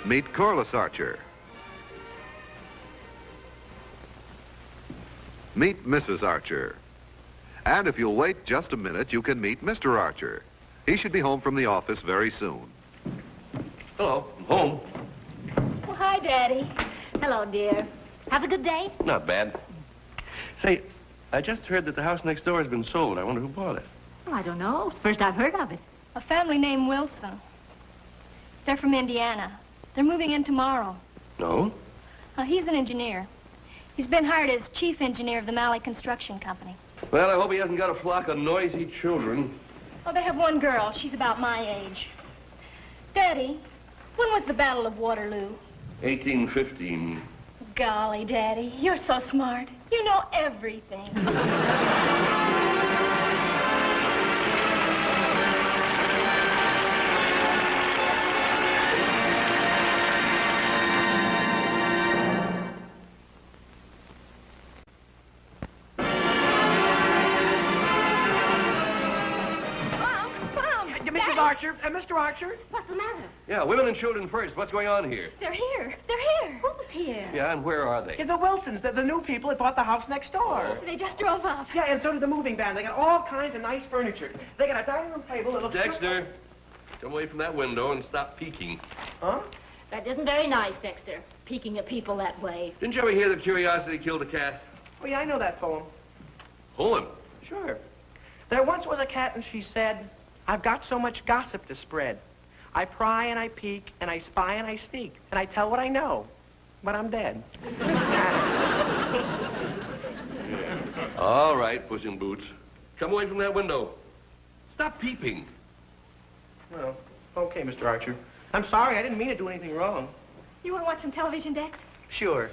Meet Corliss Archer. Meet Mrs. Archer. And if you'll wait just a minute, you can meet Mr. Archer. He should be home from the office very soon. Hello, I'm home. Well, hi, Daddy. Hello, dear. Have a good day? Not bad. Say, I just heard that the house next door has been sold. I wonder who bought it. Oh, I don't know. It's the first I've heard of it. A family named Wilson. They're from Indiana. They're moving in tomorrow. No? He's an engineer. He's been hired as chief engineer of the Malley Construction Company. Well, I hope he hasn't got a flock of noisy children. Oh, they have one girl. She's about my age. Daddy, when was the Battle of Waterloo? 1815. Golly, Daddy, you're so smart. You know everything. Mr. Archer? What's the matter? Yeah, women and children first. What's going on here? They're here. They're here. Who's here? Yeah, and where are they? Yeah, the Wilsons, the new people that bought the house next door. They just drove up. Yeah, and so did the moving van. They got all kinds of nice furniture. They got a dining room table that looks... Dexter, come away from that window and stop peeking. Huh? That isn't very nice, Dexter, peeking at people that way. Didn't you ever hear that curiosity killed a cat? Oh, yeah, I know that poem. Poem? Sure. There once was a cat and she said, I've got so much gossip to spread. I pry and I peek and I spy and I sneak and I tell what I know, but I'm dead. All right, Puss in Boots. Come away from that window. Stop peeping. Well, okay, Mr. Archer. I'm sorry, I didn't mean to do anything wrong. You want to watch some television, Dex? Sure.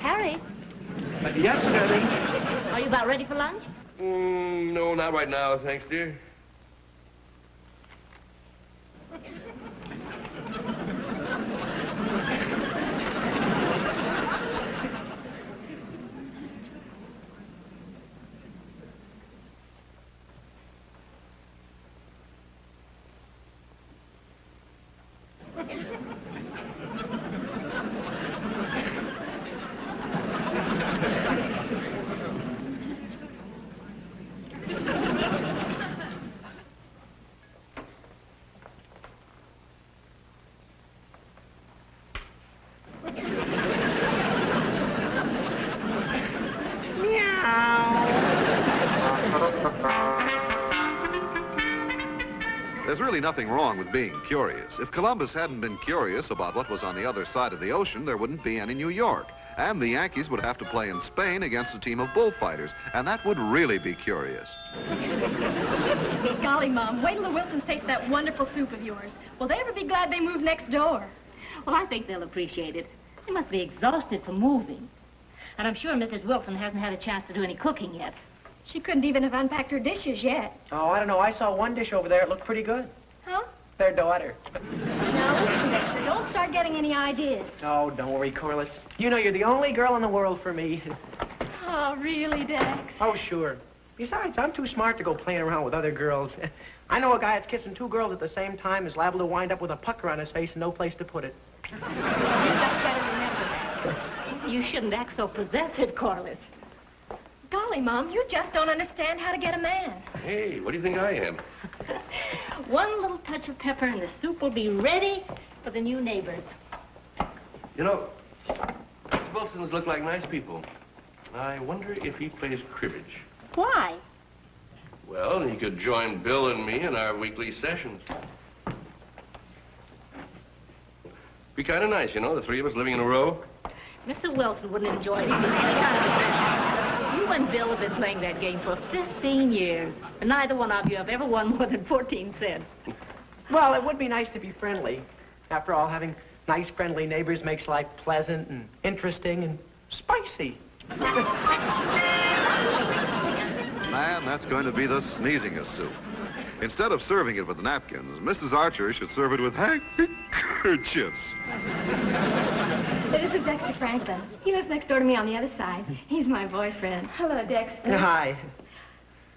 Harry, Yes, Daddy. are you about ready for lunch? No, not right now, thanks, dear. There's really nothing wrong with being curious. If Columbus hadn't been curious about what was on the other side of the ocean, there wouldn't be any New York. And the Yankees would have to play in Spain against a team of bullfighters, and that would really be curious. Golly, Mom, wait till the Wilsons taste that wonderful soup of yours. Will they ever be glad they moved next door? Well, I think they'll appreciate it. They must be exhausted from moving. And I'm sure Mrs. Wilson hasn't had a chance to do any cooking yet. She couldn't even have unpacked her dishes yet. Oh, I don't know. I saw one dish over there. It looked pretty good. Huh? Their daughter. Now, listen, Dexter, don't start getting any ideas. Oh, don't worry, Corliss. You know you're the only girl in the world for me. Oh, really, Dex? Oh, sure. Besides, I'm too smart to go playing around with other girls. I know a guy that's kissing two girls at the same time is liable to wind up with a pucker on his face and no place to put it. You just better remember that. You shouldn't act so possessive, Corliss. Golly, Mom, you just don't understand how to get a man. Hey, what do you think I am? One little touch of pepper and the soup will be ready for the new neighbors. You know, the Wilsons look like nice people. I wonder if he plays cribbage. Why? Well, he could join Bill and me in our weekly sessions. Be kind of nice, you know, the three of us living in a row. Mr. Wilson wouldn't enjoy anything out of it. You and Bill have been playing that game for 15 years, and neither one of you have ever won more than 14 cents. Well, it would be nice to be friendly. After all, having nice, friendly neighbors makes life pleasant and interesting and spicy. Man, that's going to be the sneezingest soup. Instead of serving it with napkins, Mrs. Archer should serve it with handkerchiefs. This is Dexter Franklin. He lives next door to me on the other side. He's my boyfriend. Hello, Dexter. Hi.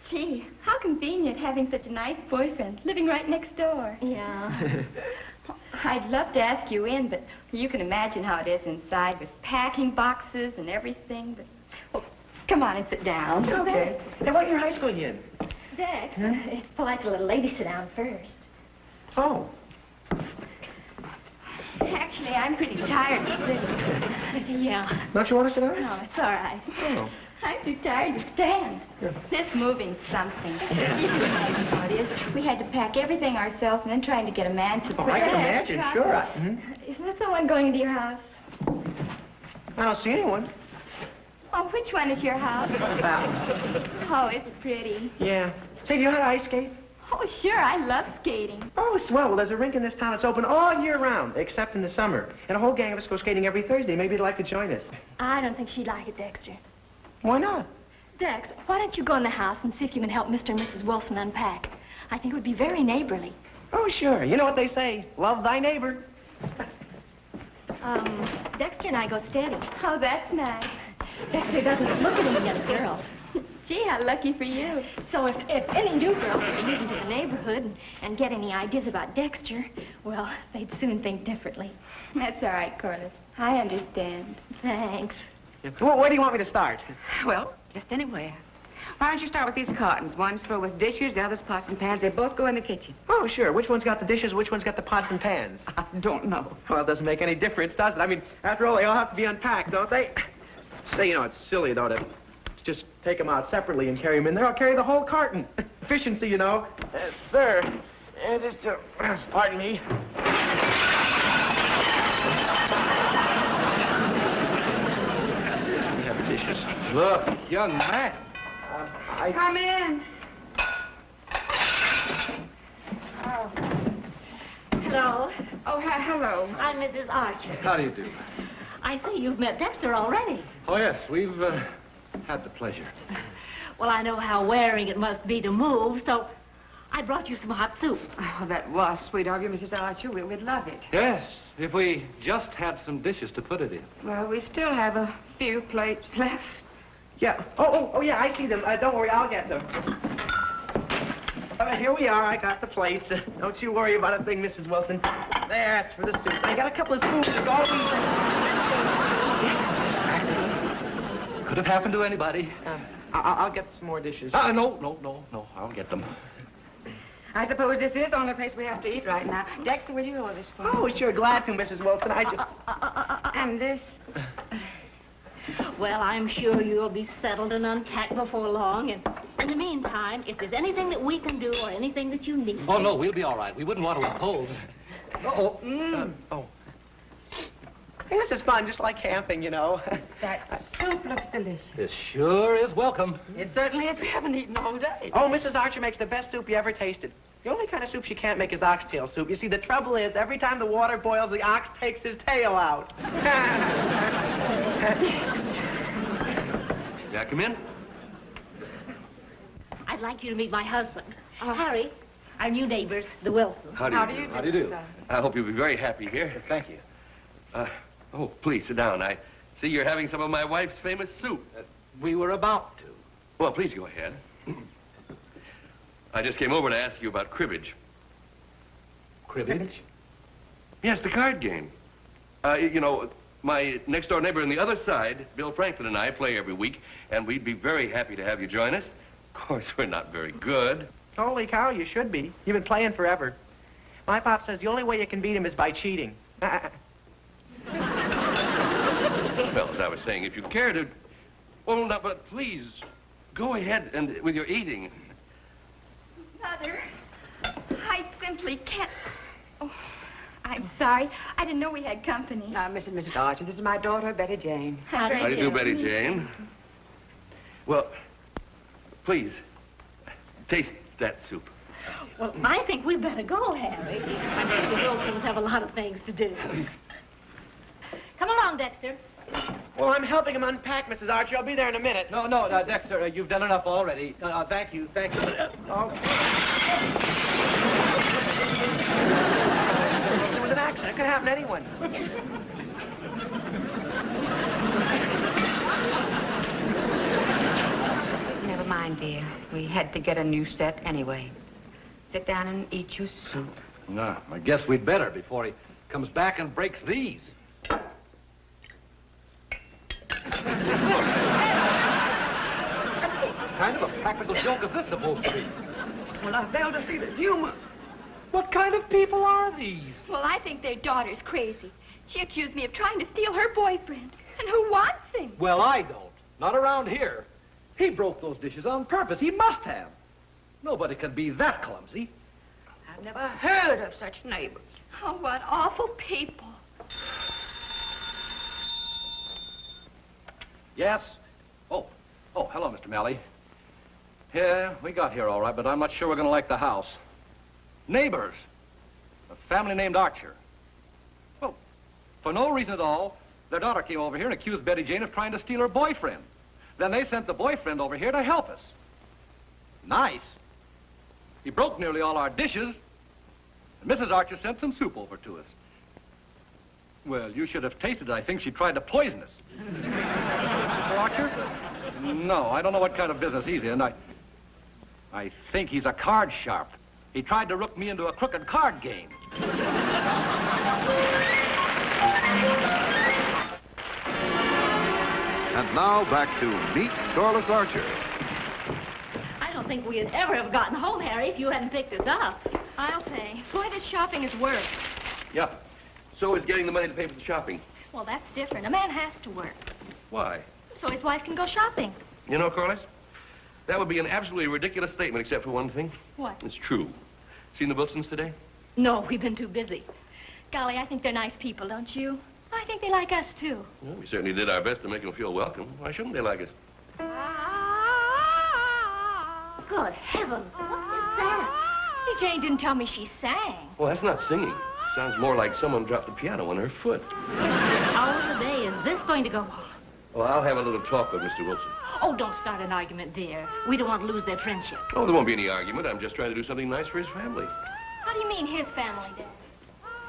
Gee, how convenient having such a nice boyfriend living right next door. Yeah. I'd love to ask you in, but you can imagine how it is inside with packing boxes and everything. But, well, come on and sit down. Okay. Hey, what year high school you in? Dex, it's polite to let a lady sit down first. Oh. Actually, I'm pretty tired of sitting. Yeah. Don't you want to sit down? No, it's all right. Oh. I'm too tired to stand. This moving's something. You can imagine how it is. We had to pack everything ourselves and then trying to get a man to... Oh, I can imagine, sure. Isn't there someone going into your house? I don't see anyone. Oh, which one is your house? Oh, it's pretty. Yeah. Say, do you know how to ice skate? Oh, sure, I love skating. Oh, swell. Well, there's a rink in this town that's open all year round, except in the summer. And a whole gang of us go skating every Thursday. Maybe you'd like to join us. I don't think she'd like it, Dexter. Why not? Dex, why don't you go in the house and see if you can help Mr. and Mrs. Wilson unpack? I think it would be very neighborly. Oh, sure. You know what they say. Love thy neighbor. Dexter and I go steady. Oh, that's nice. Dexter doesn't look at any other girls. Gee, how lucky for you. So if any new girls were to move into the neighborhood and get any ideas about Dexter, well, they'd soon think differently. That's all right, Corliss. I understand. Thanks. Well, where do you want me to start? Well, just anywhere. Why don't you start with these cartons? One's full with dishes, the other's pots and pans. They both go in the kitchen. Oh, sure. Which one's got the dishes, which one's got the pots and pans? I don't know. Well, it doesn't make any difference, does it? I mean, after all, they all have to be unpacked, don't they? Say, you know, it's silly, though, to just take them out separately and carry them in there. I'll carry the whole carton. Efficiency, you know. Sir, pardon me. Dishes. Look, young man. Come in. Oh. Hello. Oh, hello. I'm Mrs. Archer. How do you do? I see you've met Dexter already. Oh, yes, we've had the pleasure. Well, I know how wearing it must be to move, so I brought you some hot soup. Oh, that was sweet of you, Mrs. Archer. We'd love it. Yes, if we just had some dishes to put it in. Well, we still have a few plates left. Yeah. Oh, yeah, I see them. Don't worry, I'll get them. Here we are. I got the plates. Don't you worry about a thing, Mrs. Wilson. There, it's for the soup. I got a couple of spoons to go. Accident. Could have happened to anybody. I'll get some more dishes. No. I'll get them. I suppose this is the only place we have to eat right now. Dexter, will you hold this for me? Oh, sure. Glad to, Mrs. Wilson. And this? Well, I'm sure you'll be settled and unpacked before long, and in the meantime, if there's anything that we can do or anything that you need... Oh, no, we'll be all right. We wouldn't want to impose. Oh. Hey, this is fun, just like camping, you know. That soup looks delicious. It sure is welcome. It certainly is. We haven't eaten all day. Oh, Mrs. Archer makes the best soup you ever tasted. The only kind of soup she can't make is oxtail soup. You see, the trouble is, every time the water boils, the ox takes his tail out. May I come in? I'd like you to meet my husband, Harry, our new neighbors, the Wilsons. How do you do? I hope you'll be very happy here. Thank you. Oh, please, sit down. I see you're having some of my wife's famous soup. We were about to. Well, please go ahead. I just came over to ask you about cribbage. Cribbage? Yes, the card game. You know, my next-door neighbor on the other side, Bill Franklin, and I play every week, and we'd be very happy to have you join us. Of course, we're not very good. Holy cow, you should be. You've been playing forever. My pop says the only way you can beat him is by cheating. Well, as I was saying, if you care to... Well, no, but please, go ahead and with your eating. Mother, I simply can't... Oh, I'm sorry. I didn't know we had company. Now, Mrs. Archer, this is my daughter, Betty Jane. How do you do, Betty Jane? Well, please, taste that soup. Well, I think we better go, Harry. I know the Wilsons have a lot of things to do. Come along, Dexter. Well, I'm helping him unpack, Mrs. Archer. I'll be there in a minute. No, Dexter, you've done enough already. Thank you. Okay. It was an accident. It could happen to anyone. Never mind, dear. We had to get a new set anyway. Sit down and eat your soup. No, I guess we'd better before he comes back and breaks these. What kind of a practical joke is this supposed to be? Well, I failed to see the humor. What kind of people are these? Well, I think their daughter's crazy. She accused me of trying to steal her boyfriend. And who wants him? Well, I don't. Not around here. He broke those dishes on purpose. He must have. Nobody can be that clumsy. I've never heard of such neighbors. Oh, what awful people. Yes? Oh, hello, Mr. Malley. Yeah, we got here all right, but I'm not sure we're going to like the house. Neighbors. A family named Archer. Well, for no reason at all, their daughter came over here and accused Betty Jane of trying to steal her boyfriend. Then they sent the boyfriend over here to help us. Nice. He broke nearly all our dishes, and Mrs. Archer sent some soup over to us. Well, you should have tasted it. I think she tried to poison us. Mr. Archer? No, I don't know what kind of business he's in. I think he's a card sharp. He tried to rook me into a crooked card game. And now back to Meet Corliss Archer. I don't think we'd ever have gotten home, Harry, if you hadn't picked us up. I'll say, boy, this shopping is work. Yeah. So is getting the money to pay for the shopping. Well, that's different. A man has to work, Why? so his wife can go shopping. You know, Corliss, that would be an absolutely ridiculous statement, except for one thing. What? It's true. Seen the Wilsons today? No, we've been too busy. Golly, I think they're nice people, don't you? I think they like us, too. Well, we certainly did our best to make them feel welcome. Why shouldn't they like us? Good heavens, what is that? Hey, Jane didn't tell me she sang. Well, that's not singing. Sounds more like someone dropped the piano on her foot. Hours a day is this going to go on? Well, I'll have a little talk with Mr. Wilson. Oh, don't start an argument there. We don't want to lose their friendship. Oh, there won't be any argument. I'm just trying to do something nice for his family. How do you mean his family, Dad?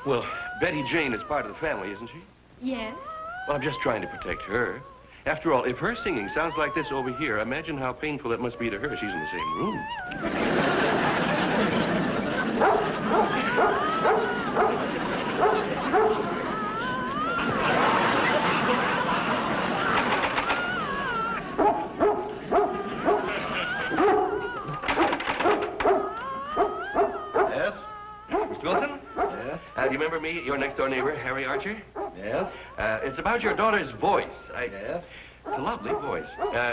Well, Betty Jane is part of the family, isn't she? Yes. Well, I'm just trying to protect her. After all, if her singing sounds like this over here, imagine how painful it must be to her. She's in the same room. Yes? Mr. Wilson? Yes? Do you remember me, your next-door neighbor, Harry Archer? Yes? It's about your daughter's voice. Yes? It's a lovely voice.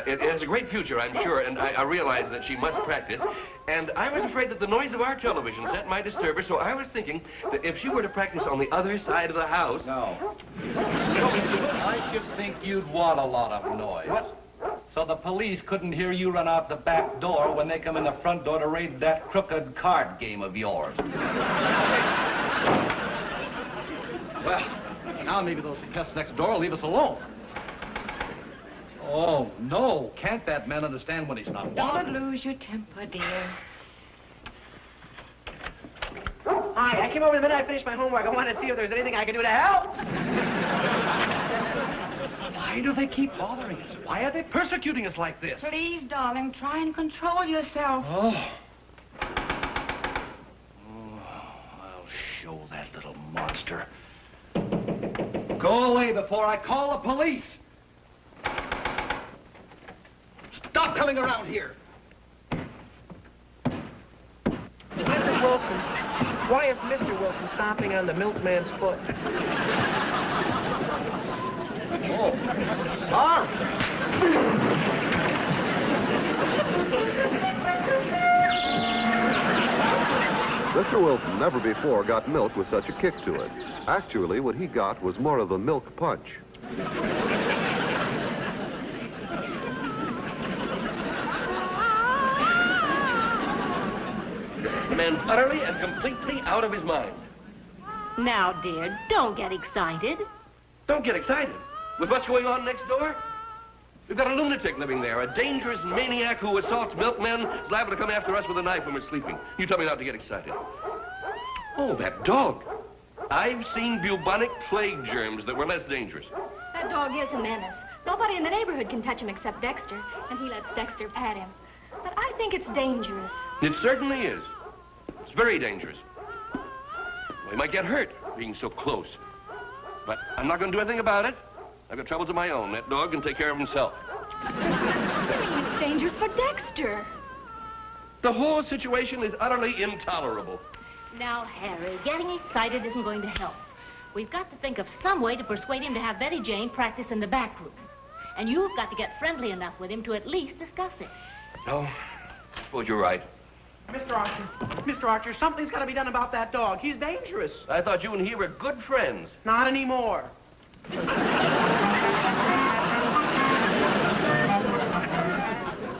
It has a great future, I'm sure, and I realize that she must practice. And I was afraid that the noise of our television set might disturb her, so I was thinking that if she were to practice on the other side of the house... No. I should think you'd want a lot of noise. What? So the police couldn't hear you run out the back door when they come in the front door to raid that crooked card game of yours. Well, now maybe those pests next door will leave us alone. Oh, no. Can't that man understand when he's not Don't wanted? lose your temper, dear. Hi, I came over the minute I finished my homework. I wanted to see if there was anything I could do to help. Why do they keep bothering us? Why are they persecuting us like this? Please, darling, try and control yourself. Oh. I'll show that little monster. Go away before I call the police. Stop coming around here. Mrs. Wilson, why is Mr. Wilson stomping on the milkman's foot? Oh, sorry. Mr. Wilson never before got milk with such a kick to it. Actually, what he got was more of a milk punch. The man's utterly and completely out of his mind. Now, dear, don't get excited. Don't get excited. With what's going on next door? We've got a lunatic living there, a dangerous maniac who assaults milkmen, is liable to come after us with a knife when we're sleeping. You tell me not to get excited. Oh, that dog. I've seen bubonic plague germs that were less dangerous. That dog is a menace. Nobody in the neighborhood can touch him except Dexter, and he lets Dexter pat him. But I think it's dangerous. It certainly is. It's very dangerous. Well, he might get hurt being so close. But I'm not going to do anything about it. I've got troubles of my own. That dog can take care of himself. It's dangerous for Dexter. The whole situation is utterly intolerable. Now, Harry, getting excited isn't going to help. We've got to think of some way to persuade him to have Betty Jane practice in the back room. And you've got to get friendly enough with him to at least discuss it. No, I suppose you're right. Mr. Archer, something's got to be done about that dog. He's dangerous. I thought you and he were good friends. Not anymore.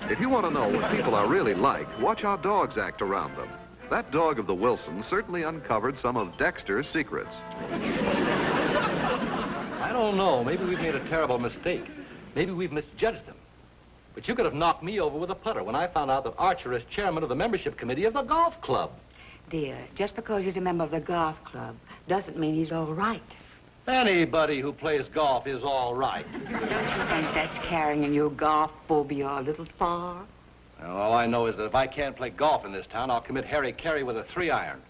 If you want to know what people are really like, watch how dogs act around them. That dog of the Wilsons certainly uncovered some of Dexter's secrets. I don't know. Maybe we've made a terrible mistake. Maybe we've misjudged them. But you could have knocked me over with a putter when I found out that Archer is chairman of the membership committee of the golf club. Dear, just because he's a member of the golf club doesn't mean he's all right. Anybody who plays golf is all right. Don't you think that's carrying your golf phobia a little far? Well, all I know is that if I can't play golf in this town, I'll commit Harry Carey with a 3-iron.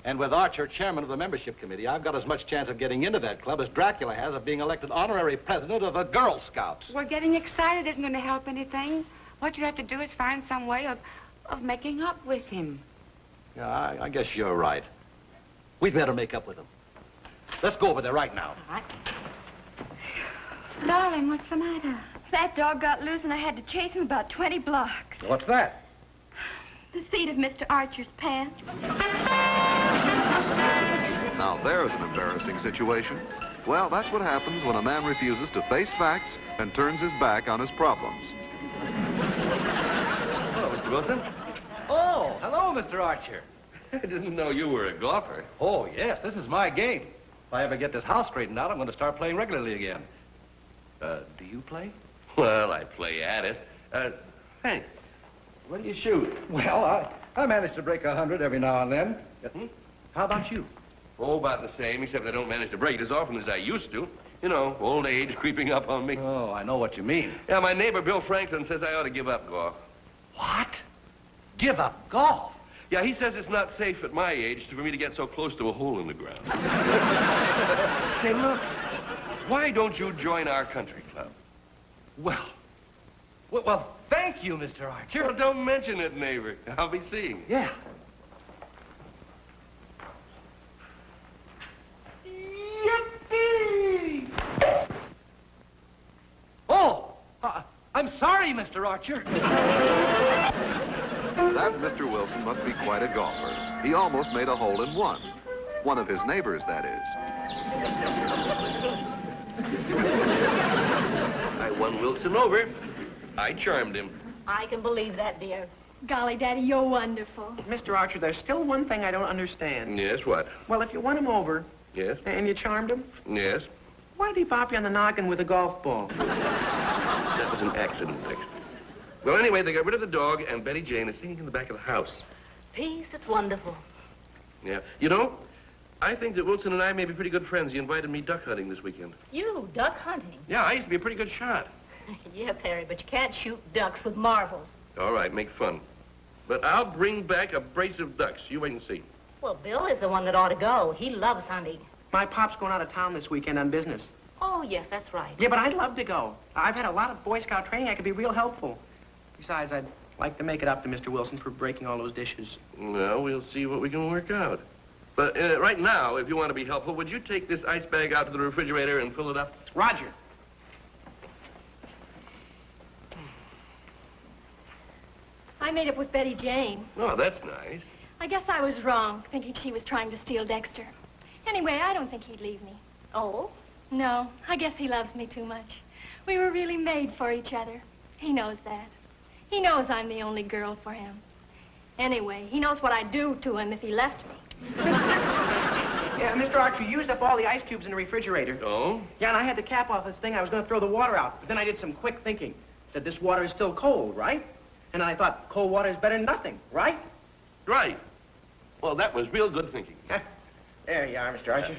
And with Archer chairman of the membership committee, I've got as much chance of getting into that club as Dracula has of being elected honorary president of the Girl Scouts. Well, getting excited isn't going to help anything. What you have to do is find some way of making up with him. Yeah, I guess you're right. We'd better make up with him. Let's go over there right now. All right. Darling, what's the matter? That dog got loose, and I had to chase him about 20 blocks. What's that? The seat of Mr. Archer's pants. Now there's an embarrassing situation. Well, that's what happens when a man refuses to face facts and turns his back on his problems. Hello, Mr. Wilson. Oh, hello, Mr. Archer. I didn't know you were a golfer. Oh, yes, this is my game. If I ever get this house straightened out, I'm going to start playing regularly again. Do you play? Well, I play at it. Hey, what do you shoot? Well, I manage to break 100 every now and then. How about you? Oh, about the same, except I don't manage to break it as often as I used to. You know, old age creeping up on me. Oh, I know what you mean. Yeah, my neighbor, Bill Franklin, says I ought to give up golf. What? Give up golf? Yeah, he says it's not safe at my age for me to get so close to a hole in the ground. Say, look, why don't you join our country club? Well, thank you, Mr. Archer. Well, don't mention it, neighbor. I'll be seeing you. Yeah. Yippee! Oh, I'm sorry, Mr. Archer. That Mr. Wilson must be quite a golfer. He almost made a hole in one. One of his neighbors, that is. I won Wilson over. I charmed him. I can believe that, dear. Golly, Daddy, you're wonderful. Mr. Archer, there's still one thing I don't understand. Yes, what? Well, if you won him over Yes, and you charmed him, yes. why did he pop you on the noggin with a golf ball? That was an accident, Dexter. Well, anyway, they got rid of the dog, and Betty Jane is singing in the back of the house. Peace, it's wonderful. Yeah. You know, I think that Wilson and I may be pretty good friends. He invited me duck hunting this weekend. You, duck hunting? Yeah, I used to be a pretty good shot. Yes, Harry, but you can't shoot ducks with marbles. All right, make fun. But I'll bring back a brace of ducks. You wait and see. Well, Bill is the one that ought to go. He loves hunting. My pop's going out of town this weekend on business. Oh, yes, that's right. Yeah, but I'd love to go. I've had a lot of Boy Scout training. I could be real helpful. Besides, I'd like to make it up to Mr. Wilson for breaking all those dishes. Well, we'll see what we can work out. But right now, if you want to be helpful, would you take this ice bag out to the refrigerator and fill it up? Roger. I made up with Betty Jane. Oh, that's nice. I guess I was wrong, thinking she was trying to steal Dexter. Anyway, I don't think he'd leave me. Oh? No, I guess he loves me too much. We were really made for each other. He knows that. He knows I'm the only girl for him. Anyway, he knows what I'd do to him if he left me. Yeah, Mr. Archer, you used up all the ice cubes in the refrigerator. Oh? Yeah, and I had to cap off this thing. I was going to throw the water out. But then I did some quick thinking. Said this water is still cold, right? And I thought cold water is better than nothing, right? Right. Well, that was real good thinking. There you are, Mr. Archer.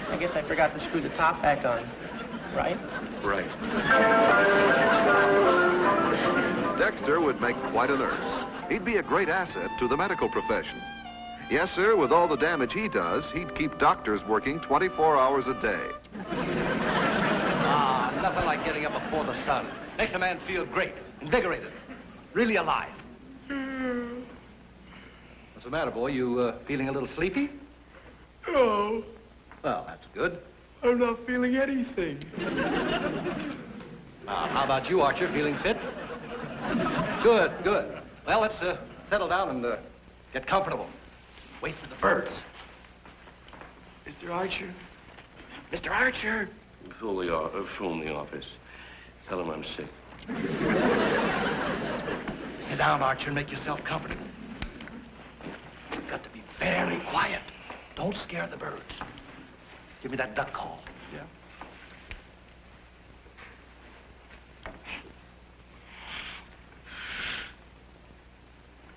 I guess I forgot to screw the top back on, right? Right. Dexter would make quite a nurse. He'd be a great asset to the medical profession. Yes, sir, with all the damage he does, he'd keep doctors working 24 hours a day. Nothing like getting up before the sun. Makes a man feel great, invigorated, really alive. What's the matter, boy? You feeling a little sleepy? No, Well, that's good. I'm not feeling anything. How about you, Archer? Feeling fit? Good, good. Well, let's settle down and get comfortable. Wait for the birds. Mr. Archer. Mr. Archer. Phone the office. Tell him I'm sick. Sit down, Archer, and make yourself comfortable. You've got to be very quiet. Don't scare the birds. Give me that duck call. Yeah.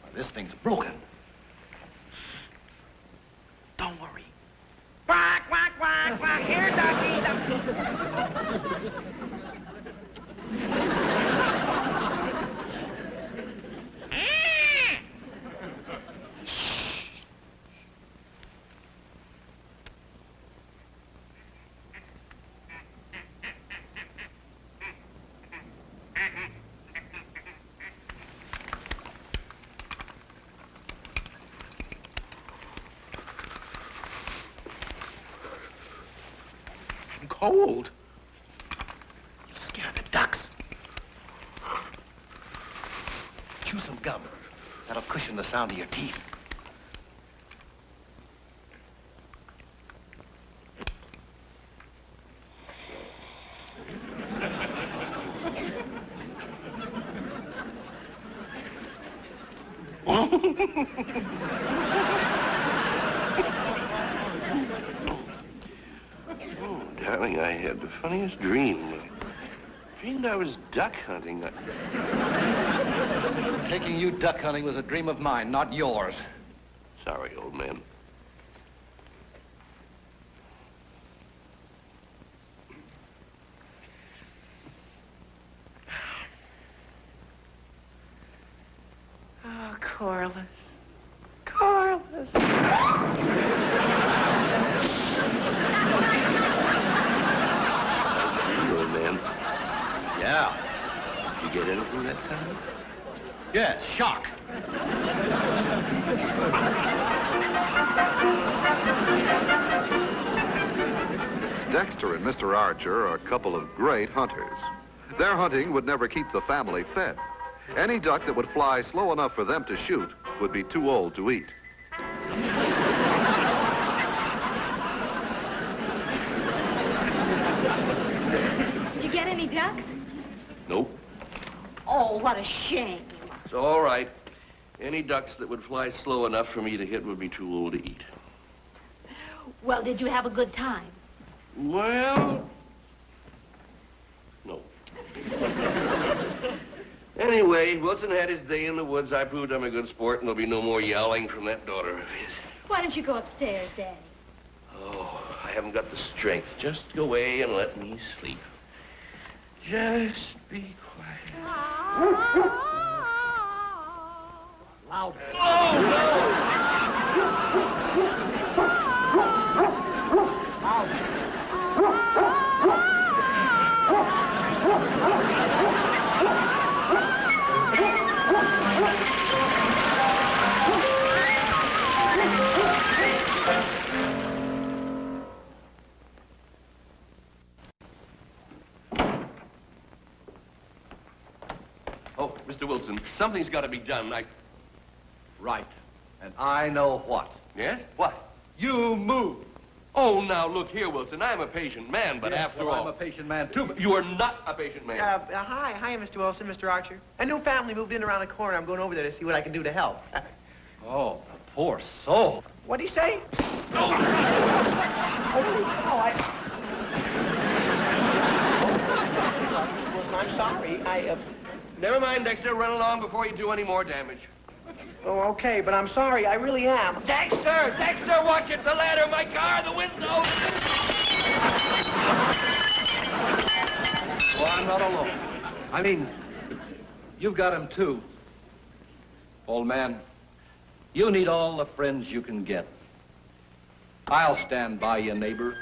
Well, this thing's broken. Don't worry. Quack, quack, quack, quack. Here, ducky, ducky. Cold. You scare the ducks. Chew some gum. That'll cushion the sound of your teeth. Darling, I had the funniest dream. I dreamed I was duck hunting. Taking you duck hunting was a dream of mine, not yours. Sorry, old man. Oh, Corliss. Corliss. Old man. Yeah. You get anything that time? Yes, shock. Dexter and Mr. Archer are a couple of great hunters. Their hunting would never keep the family fed. Any duck that would fly slow enough for them to shoot would be too old to eat. Did you get any ducks? Nope. Oh, what a shame. It's all right. Any ducks that would fly slow enough for me to hit would be too old to eat. Well, did you have a good time? Well, no. Anyway, Wilson had his day in the woods. I proved I'm a good sport, and there'll be no more yowling from that daughter of his. Why don't you go upstairs, Daddy? Oh, I haven't got the strength. Just go away and let me sleep. Just be quiet. Louder. Oh, no! Oh, Mr. Wilson, something's got to be done. Right. And I know what. Yes? What? You move. Oh, now, look here, Wilson. I'm a patient man, but Yes, after well, all... I'm a patient man, too, but You are not a patient man. Hi, Mr. Wilson, Mr. Archer. A new family moved in around the corner. I'm going over there to see what I can do to help. Oh, the Poor soul. What'd he say? Oh. I'm sorry. Never mind, Dexter. Run along before you do any more damage. Oh, okay, but I'm sorry. I really am. Dexter! Dexter, watch it! The ladder, my car, the window! Well, I'm not alone. I mean, you've got him too. Old man, you need all the friends you can get. I'll stand by you, neighbor.